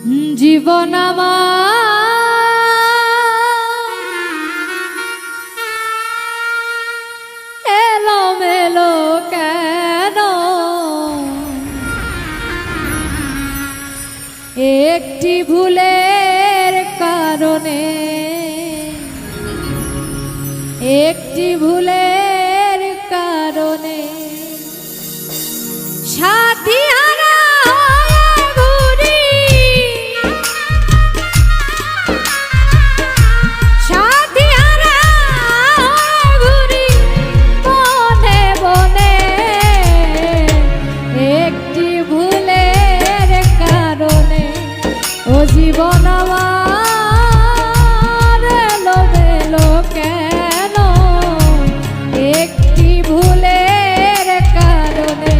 জীবন আমার এলোমেলো কেন, একটি ভুলের কারণে, একটি ভুলের কারণে সাথী হারা হয়ে ঘুরি, সাথী হারা হয়ে ঘুরি বনে বনে, একটি ভুলের কারণে ও জীবন আমার এলোমেলো কেন, একটি ভুলের কারণে।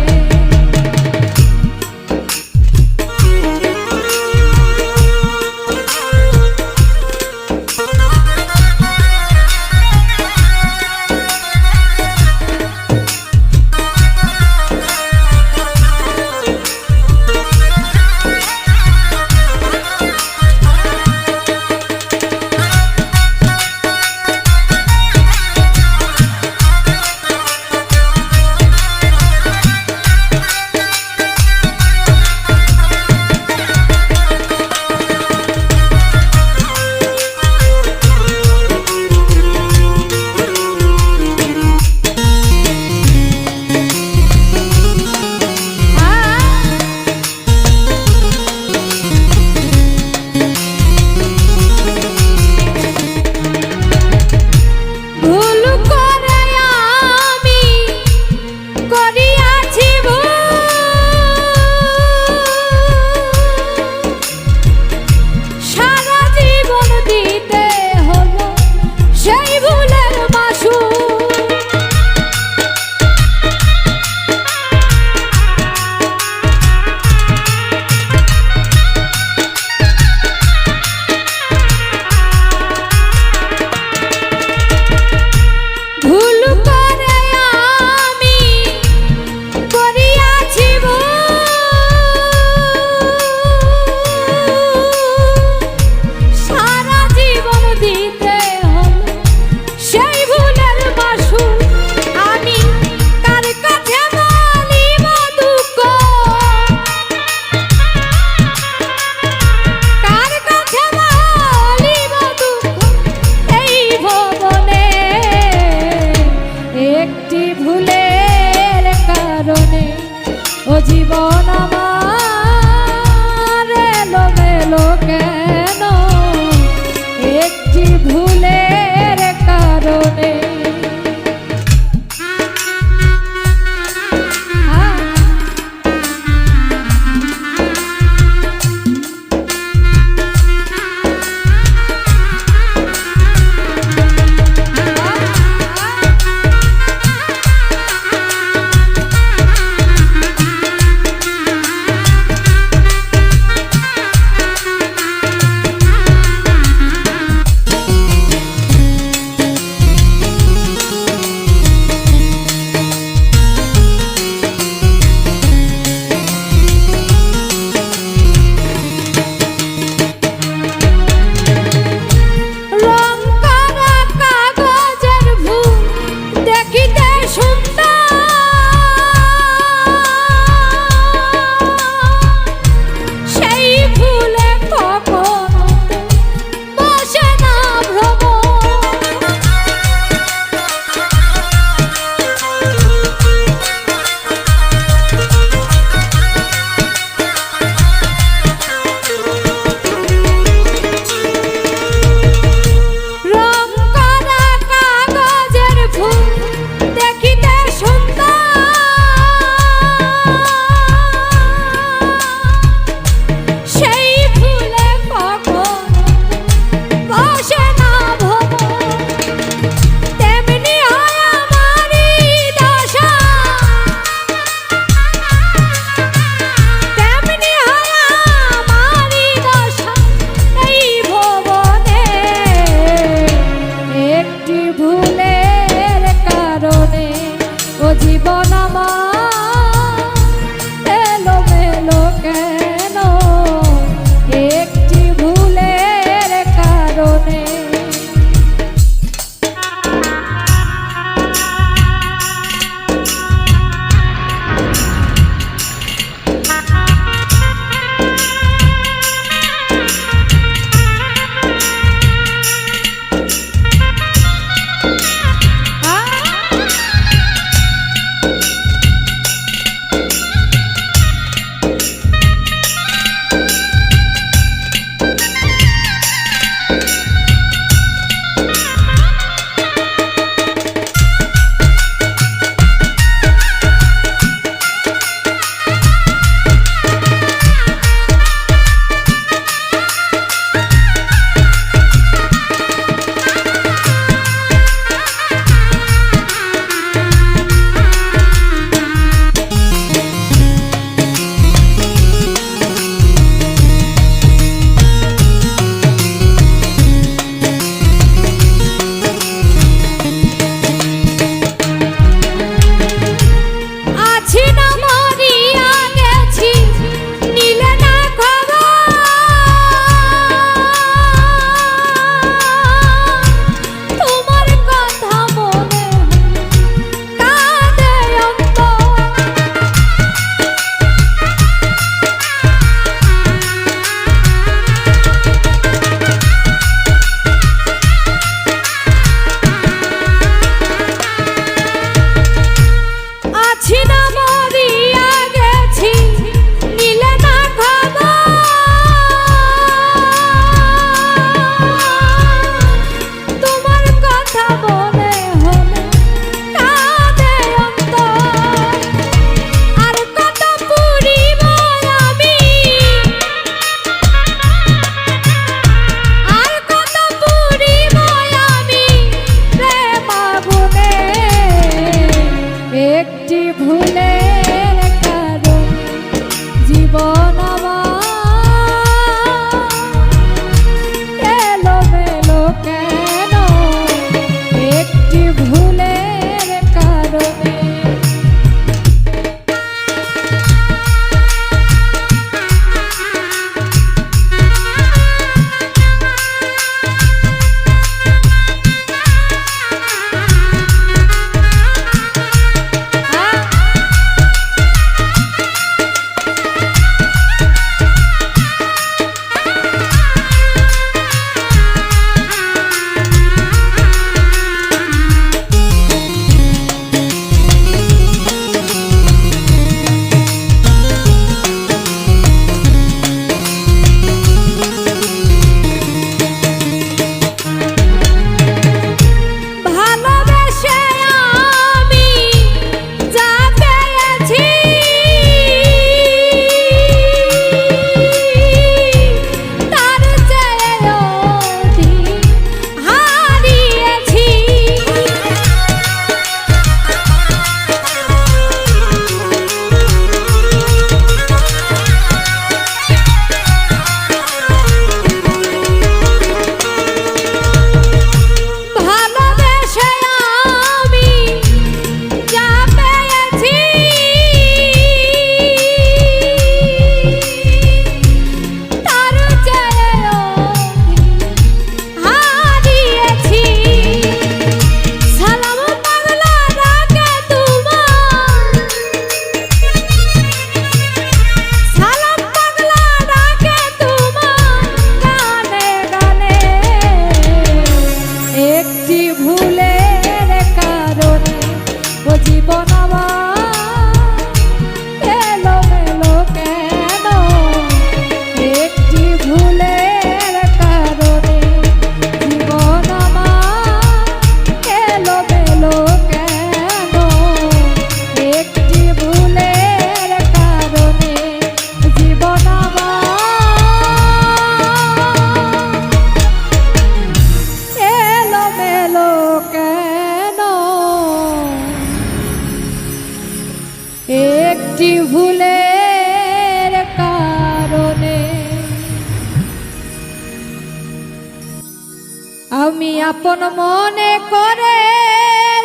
আমি আপন মনে করে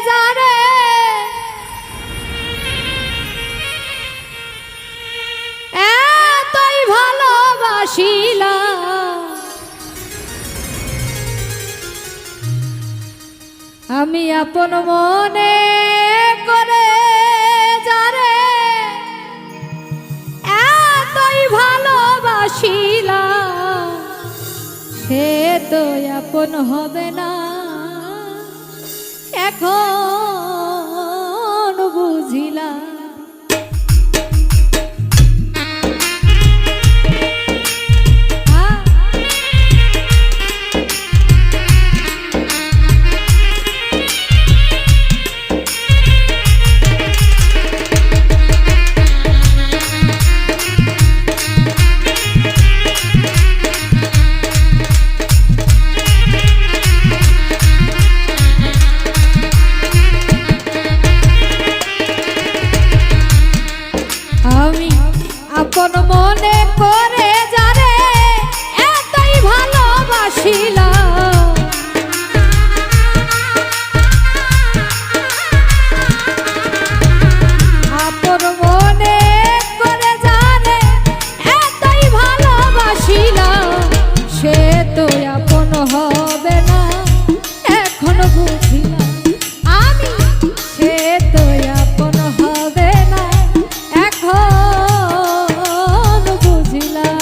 যারে এতই ভালোবাসিলাম, আমি আপন মনে করে যারে এতই ভালোবাসিলাম, সে তো আপন হবে না এখন বুঝিলাম। আমি আপন মনে করে যারে এতই ভালোবাসিলাম, আপন মনে করে যারে এতই ভালোবাসিলাম, সে তো আপন হবে না এখন বুঝিলাম। আমি সে তো আপন হবে না এখন বুঝিলাম।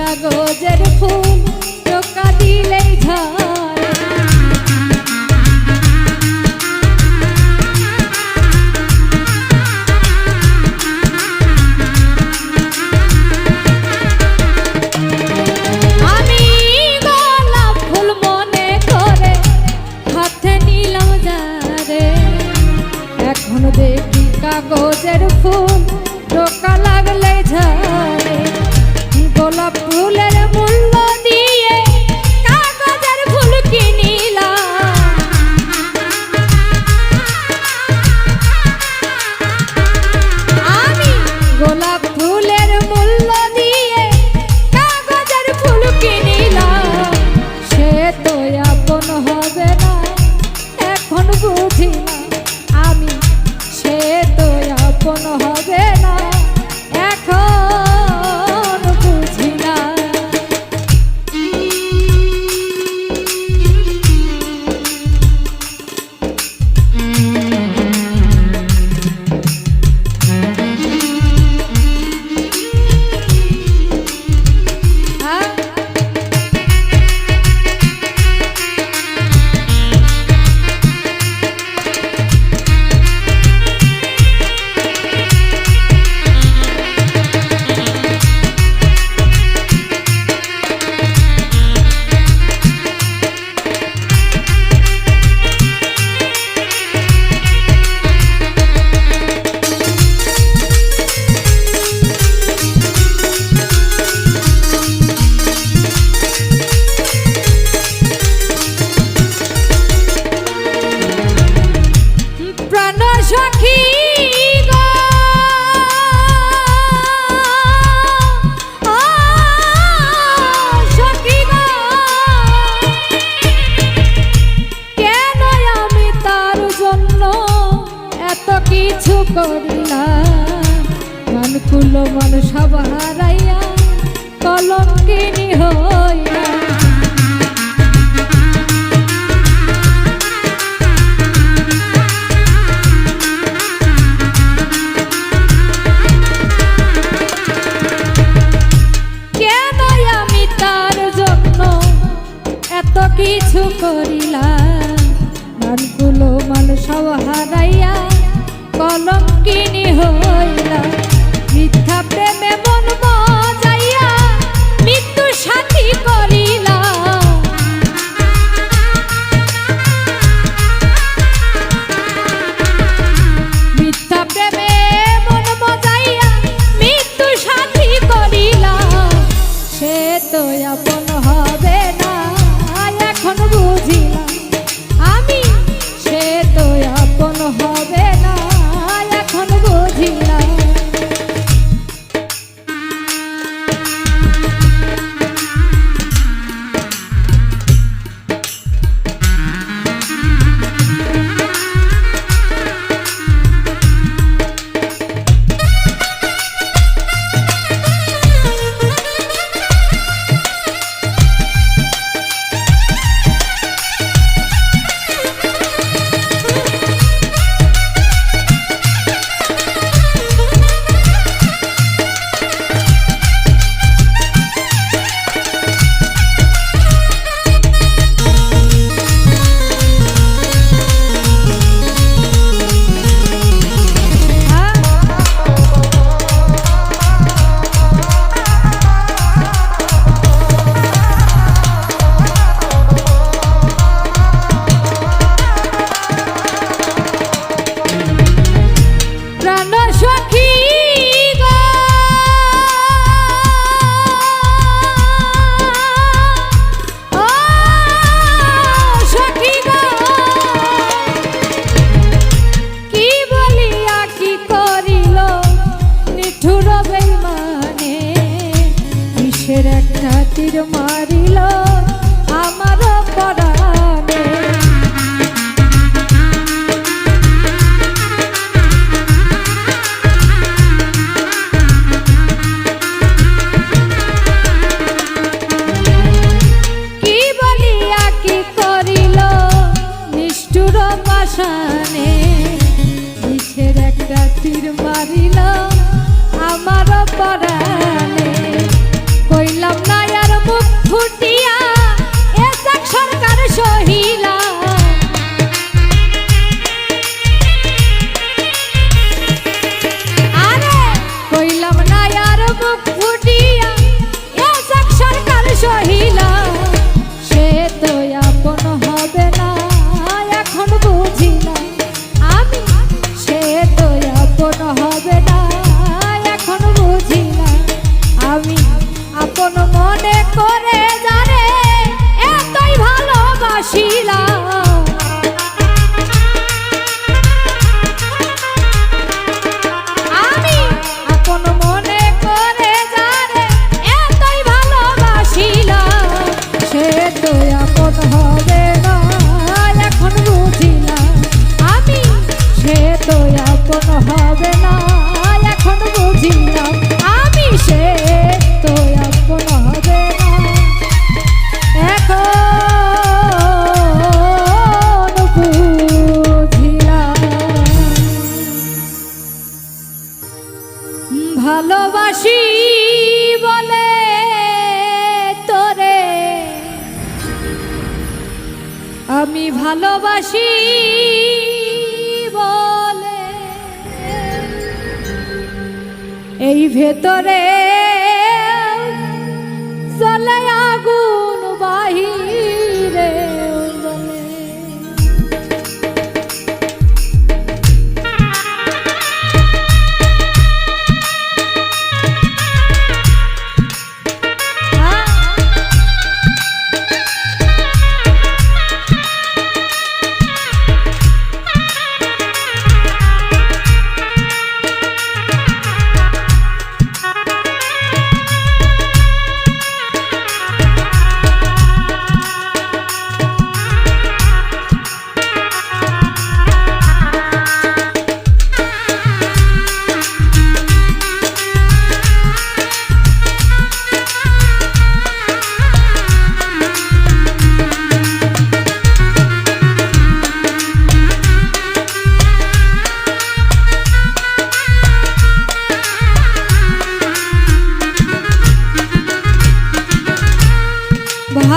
কাগজের ফুল টোকা দিলেই ঝরে, আমি গোলাপ ফুল মনে করে হাতে নিলাম যারে, এখন দেখি কাগজের ফুল টোকা লাগলেই ঝরে। গোলাপ ফুলের মূল্য দিয়ে করিলাম মানগুলো মান সব হারাইয়া কলঙ্কিনী হইলাম মিথ্যা প্রেমে মন মজাইয়া মৃত্যু সাথী করিলাম মিথ্যা প্রেমে মন মজাইয়া মৃত্যু সাথী করিলাম সে তো আপন হবে না এখন বুঝিলাম আমি সে তো আপন হবে না এখন বুঝিলাম একটা তীর মারিল আমার পরাণে কি বলিয়া কি করিল নিষ্ঠুর পাষাণে বিষের একটা তীর মারিল আমার পরাণে কইলাম না আর মুখ ফুটিয়া এসাক সরকার সহিলা আরে কইলাম না আর মুখ ফুটিয়া এসাক সরকার সহিলা সে তো আপন হবে না এখন বুঝিলাম আমি সে তো আপন হবে না এখন বুঝিলাম আমি আপন মনে করে জানে এতই ভালোবাসিলাম আমি আপন মনে করে জানে এতই ভালোবাসিলাম সে তো আপন হবে না এখন বুঝিলাম আমি সে তো আপন হবে না এখন বুঝিলাম আমি সে তো আপন হবে না এখন বুঝিলাম ভালোবাসি বলে তোরে আমি ভালোবাসি বলে এই ভেতরে চলে আগুন বাহিরে বলে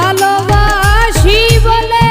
ভালোবাসি বলে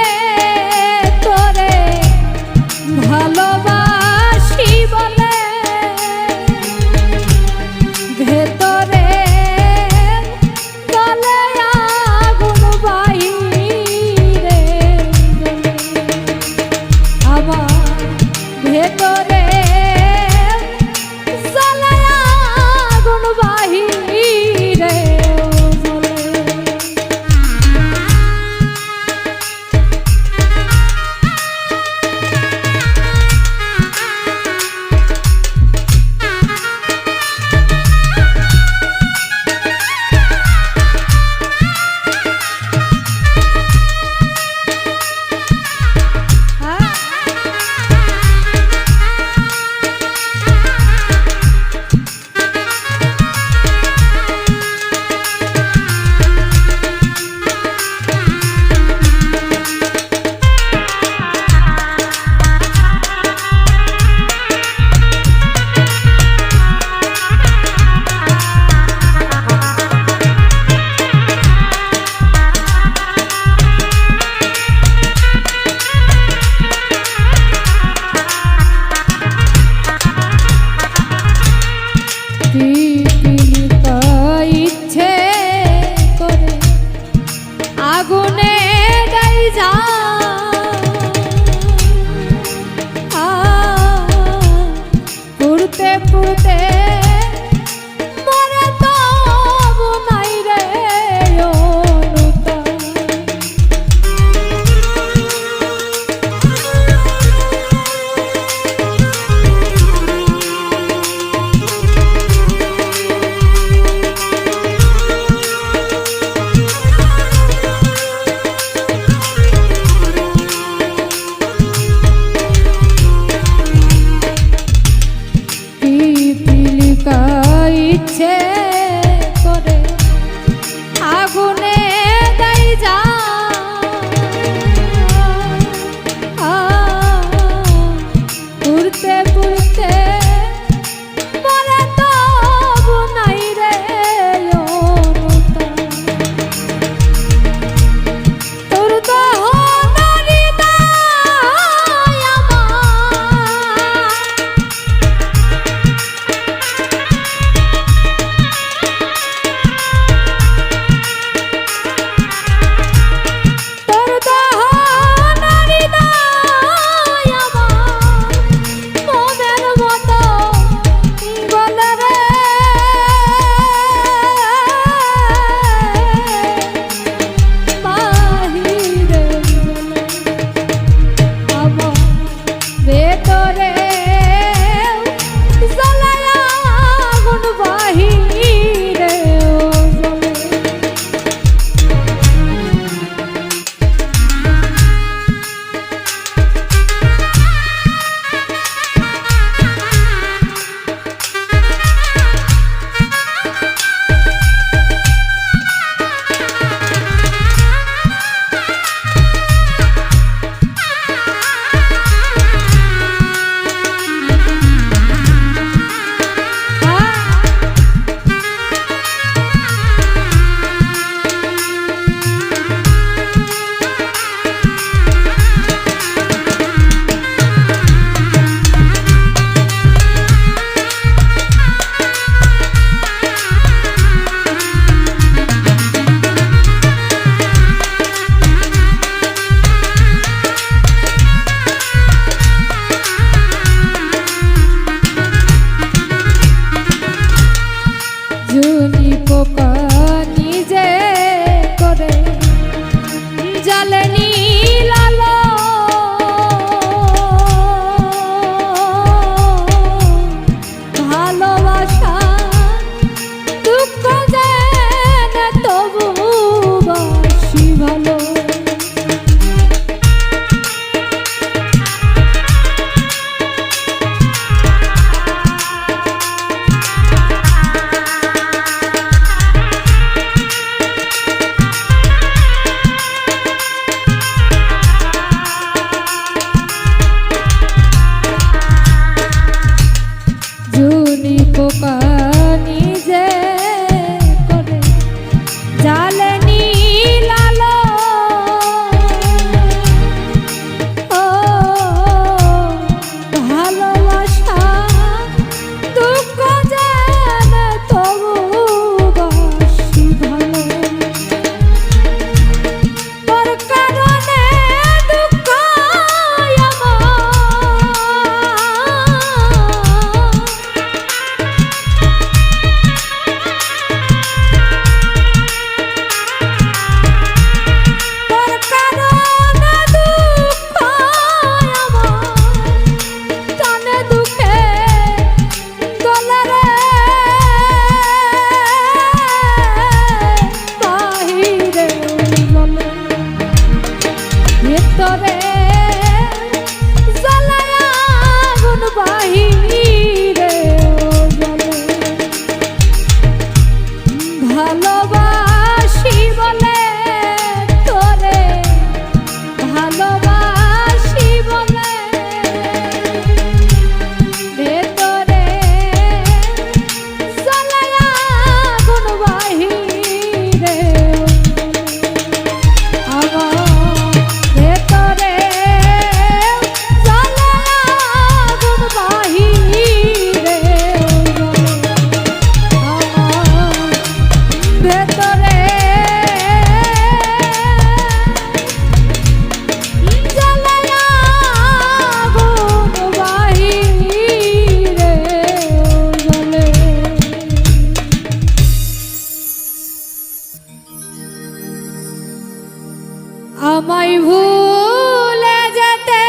আমায় ভুলে যেতে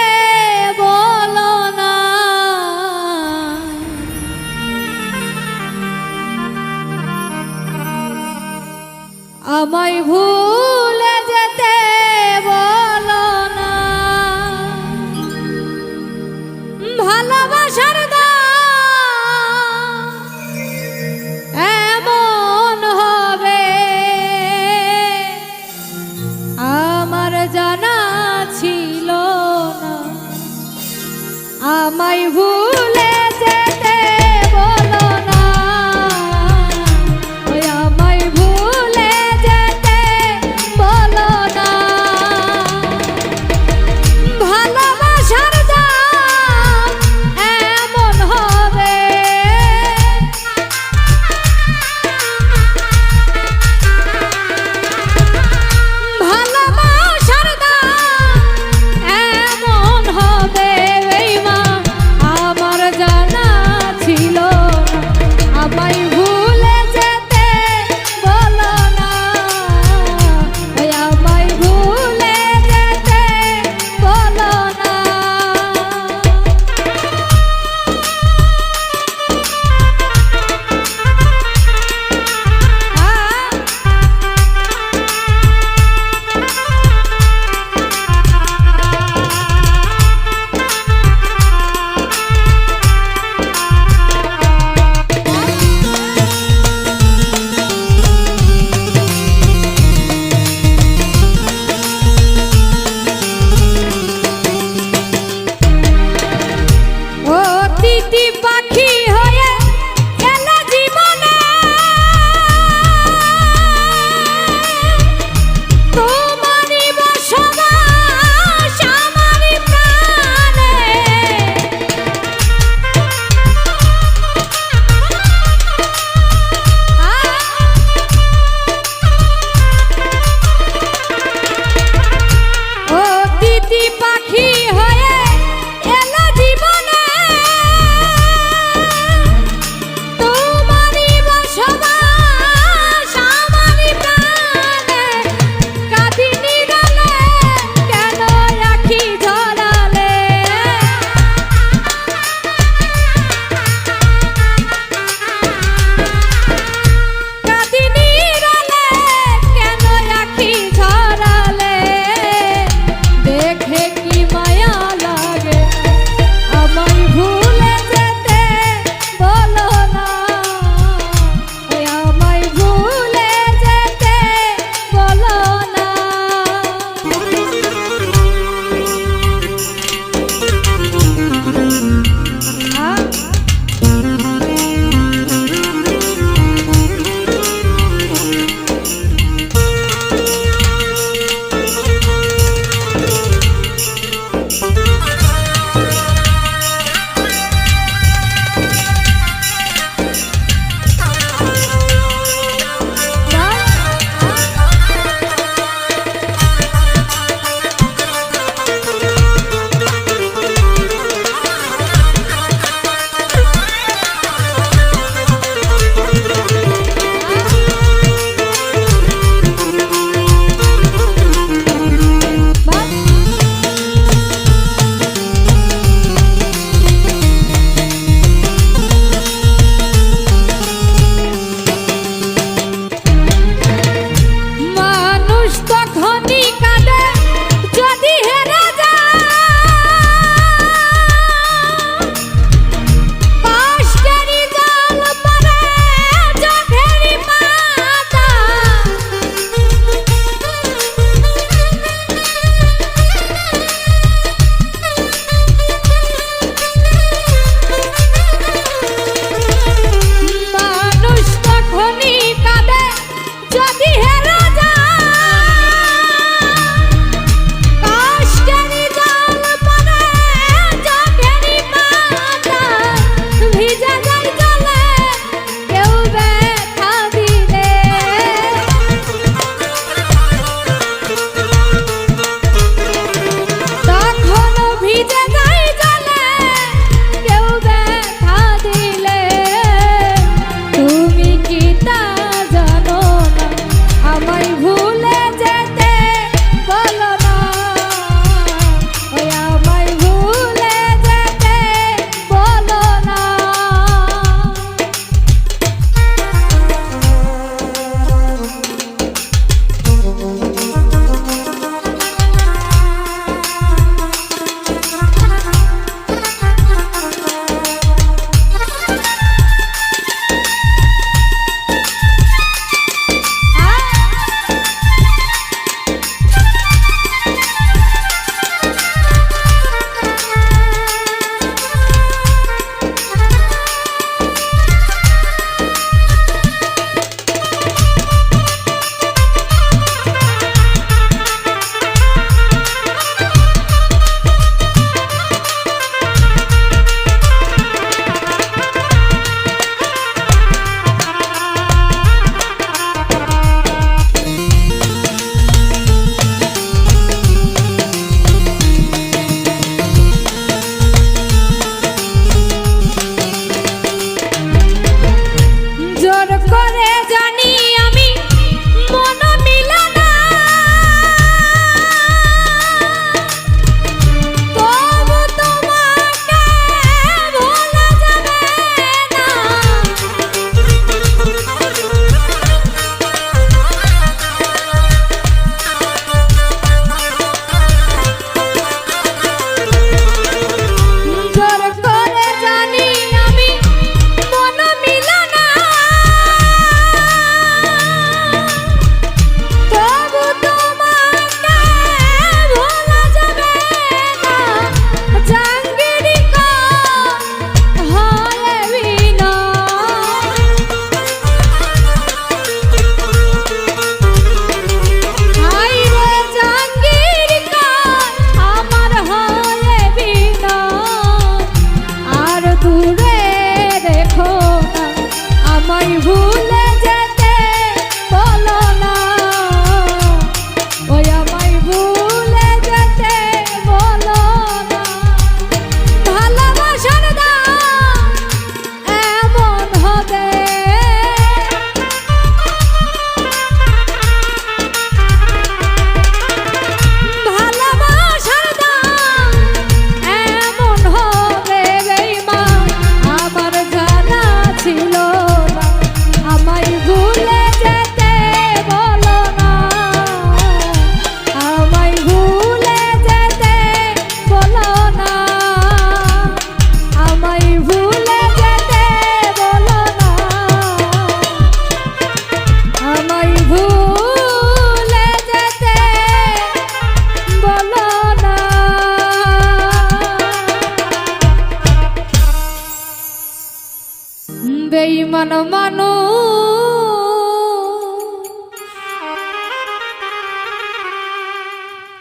বলো না, আমায় ভুলে যেতে বলো না। ভালোবাসার দাম এমন হবে আমার জানা ছিল না। আমায় ভুলে যেতে বলো না, ওই আমায় ভুলে যেতে বলো না। ভালোবাসার দাম এমন হবে ভালোবাসার দাম এমন হবে বেঈমান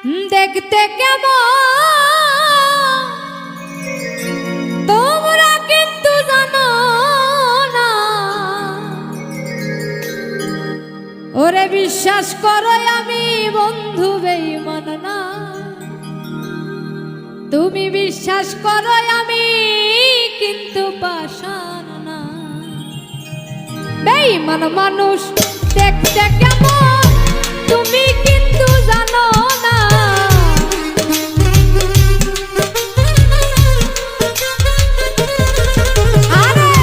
দেখতে কেমন তোমরা কিন্তু জানো না, ওরে বিশ্বাস করো আমি বন্ধু বেঈমান না। তুমি বিশ্বাস করো আমি কিন্তু পাষাণ না। বেঈমান মানুষ দেখতে কেমন তুমি কিন্তু জানো না। আরে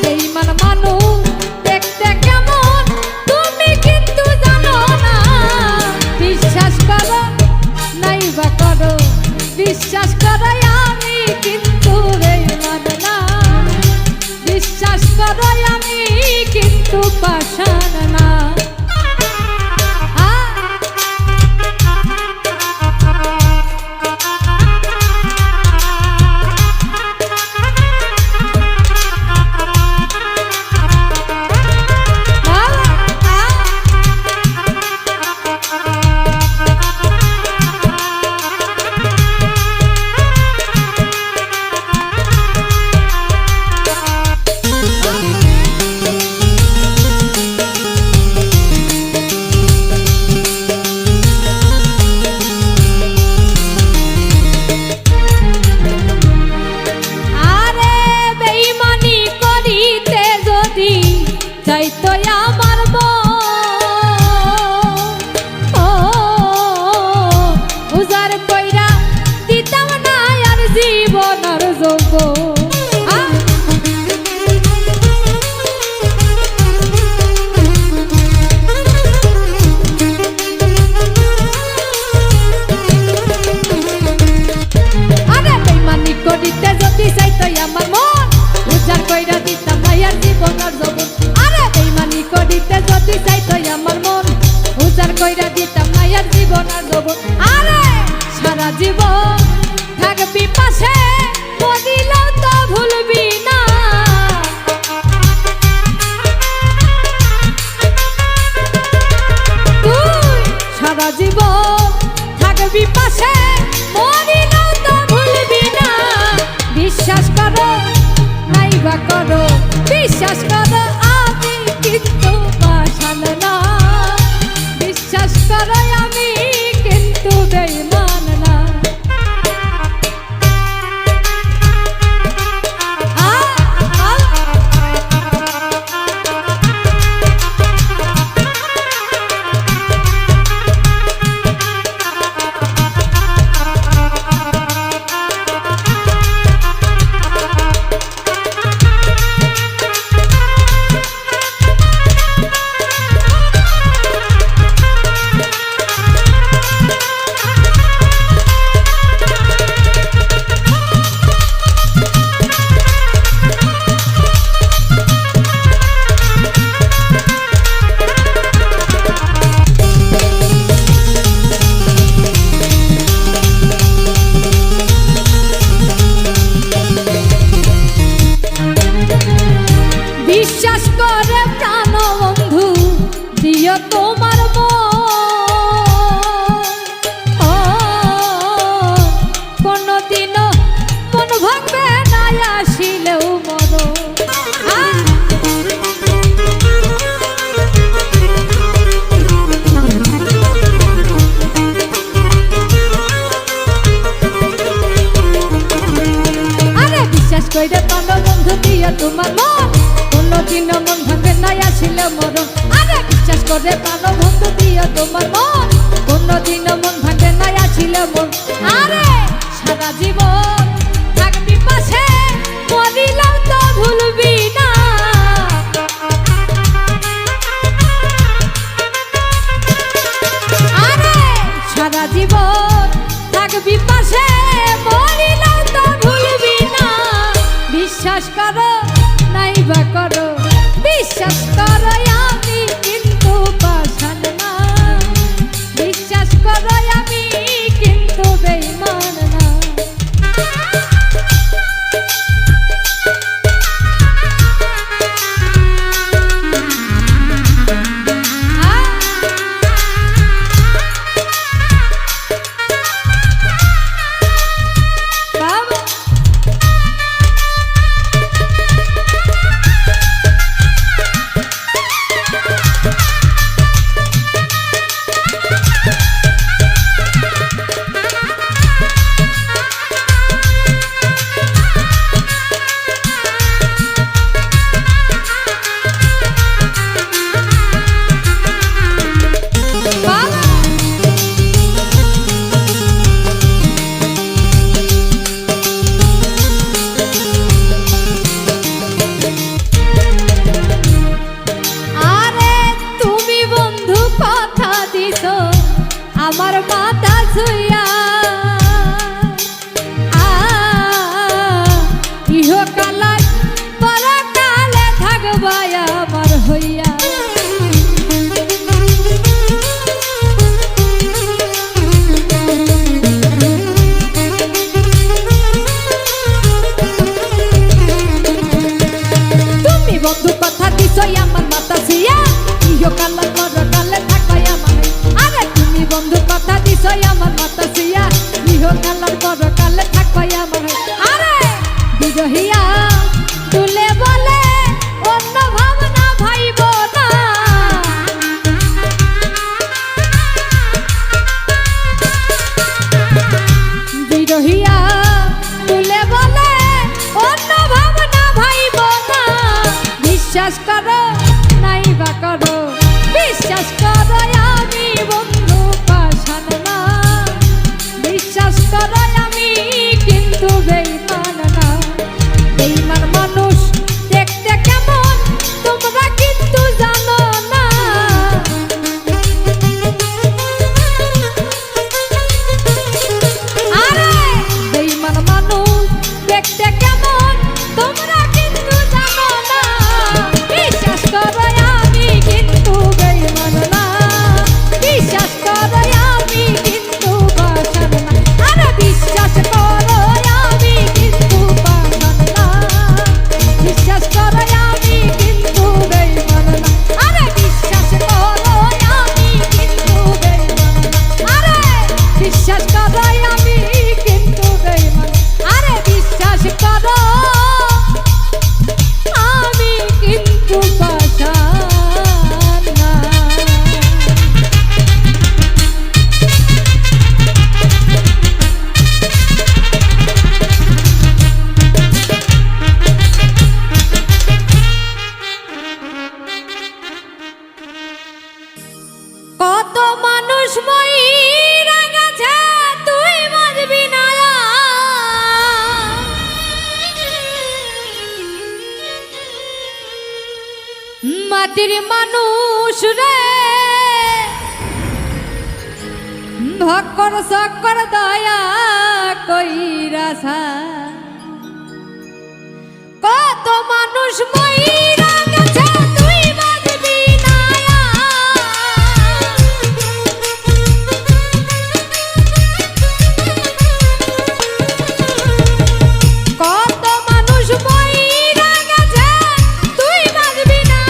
বেঈমান মানুষ দেখতে কেমন তুমি কিন্তু জানো না। বিশ্বাস করো নাই বা করো, বিশ্বাস করো আমি কিন্তু বেঈমান না। বিশ্বাস করো আমি কিন্তু পাষাণ না। কইরা দিতাম মায়ের জীবন আর যৌবন। আরে সারা জীবন থাকবি পাশে, বলিলেও তো ভুলবি না। তুই সারা জীবন থাকবি পাশে, বলিলেও তো ভুলবি না। বিশ্বাস করো নাই বা করো, বিশ্বাস করো আমি কিন্তু পাষাণ না। বিশ্বাস করো আমি কিন্তু বেঈমান না। বিশ্বাস করে প্রাণ বন্ধু দিও তোমার কোনদিনও মন ভাঙবে না আসিলেও মরো। আরে বিশ্বাস করে প্রাণ বন্ধু দিও তোমার মন, কোনদিনও মন ভাঙবে না আসিলে মরণ। আরে বিশ্বাস করে প্রাণ বন্ধু দিও তোমার মন, কোনদিনও মন ভাঙবে না আসিলে মন। আরে সারা জীবন থাকবি পাশে, বলিলেও তো ভুলবি না। আরে সারা জীবন থাকবি পাশে, বলিলেও তো ভুলবি না। বিশ্বাস করো নাই বা করো, বিশ্বাস করো আমি কিন্তু পাষাণ না। বিশ্বাস করো আমি কিন্তু বেঈমান না। মাথা ছুইয়া ইহকালায় পরকালে থাকবা আমার হইয়া। তুমি বন্ধু কথা দিছই আমার মাথা ছুইয়া ইহকালায় পরকালে থাকবা আমার। আরে তুমি বন্ধু কথা দিছই আমার মাথা ছুইয়া ইহকালায় পরকালে থাকবা আমার। আরে বিরহিয়া তুলে বলে অন্য ভাবনা ভাইব না। বিরহিয়া তুলে বলে অন্য ভাবনা ভাইব না। বিশ্বাস করো নাই বা করো, বিশ্বাস করো আমি বন্ধু পাশান না। বিশ্বাস করো আমি কিন্তু বেঈমান না। বেঈমান মানুষ দেখতে কেমন তোমরা কিন্তু জানো না। আরে বেঈমান মানুষ দেখতে কেমন তোমরা কিন্তু জানো না। বিশ্বাস করো আমি কিন্তু বেঈমান না। বিশ্বাস করো আমি কিন্তু বাসন না। আরে বিশ্বাস করো আমি কিন্তু বাসন না। বিশ্বাস করো আমি কিন্তু বেঈমান না। আরে বিশ্বাস করো আমি কিন্তু বেঈমান না। আরে বিশ্বাস করো আমি কিন্তু বেঈমান। আরে বিশ্বাস করো আমি কিন্তু বাসন না। কত মানুষ মইরা গেছে তুই বাঁচবি না। মাটির মানুষ রে ভক্কর সকর দয়া কইরাছা। কত মানুষ মইরা গেছে তুই বাঁচবি না। কত মানুষ মইরা গেছে তুই বাঁচবি না।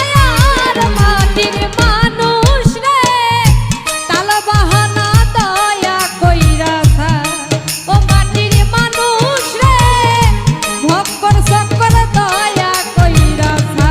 আর মাটির মানুষ রে তাল বাহানা দয়া কইরাছা। ও মাটির মানুষ রে ভক্কর সকর দয়া কইরাছা।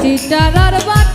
চিটারার বাড়ি